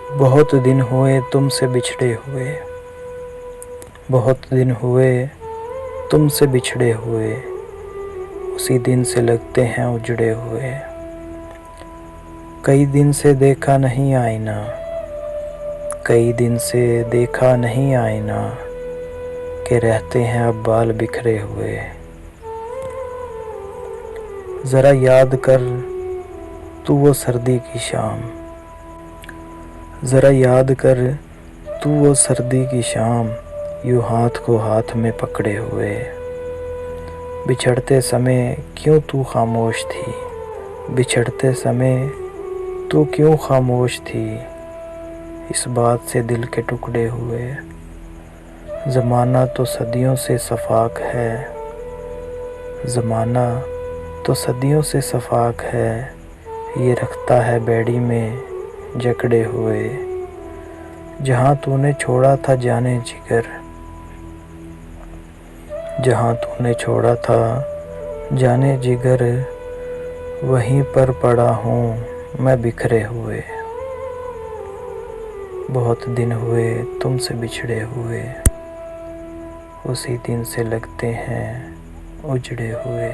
बहुत दिन हुए तुमसे बिछड़े हुए, बहुत दिन हुए तुमसे बिछड़े हुए, उसी दिन से लगते हैं उजड़े हुए। कई दिन से देखा नहीं आईना, कई दिन से देखा नहीं आईना, के रहते हैं अब बाल बिखरे हुए। ज़रा याद कर तू वो सर्दी की शाम, ज़रा याद कर तू वो सर्दी की शाम, यूँ हाथ को हाथ में पकड़े हुए। बिछड़ते समय क्यों तू खामोश थी, बिछड़ते समय तू क्यों खामोश थी, इस बात से दिल के टुकड़े हुए। ज़माना तो सदियों से सफ़ाक है, ज़माना तो सदियों से सफ़ाक है, ये रखता है बेड़ी में जकड़े हुए। जहाँ तूने छोड़ा था जाने जिगर, जहाँ तूने छोड़ा था जाने जिगर, वहीं पर पड़ा हूँ मैं बिखरे हुए। बहुत दिन हुए तुमसे बिछड़े हुए, उसी दिन से लगते हैं उजड़े हुए।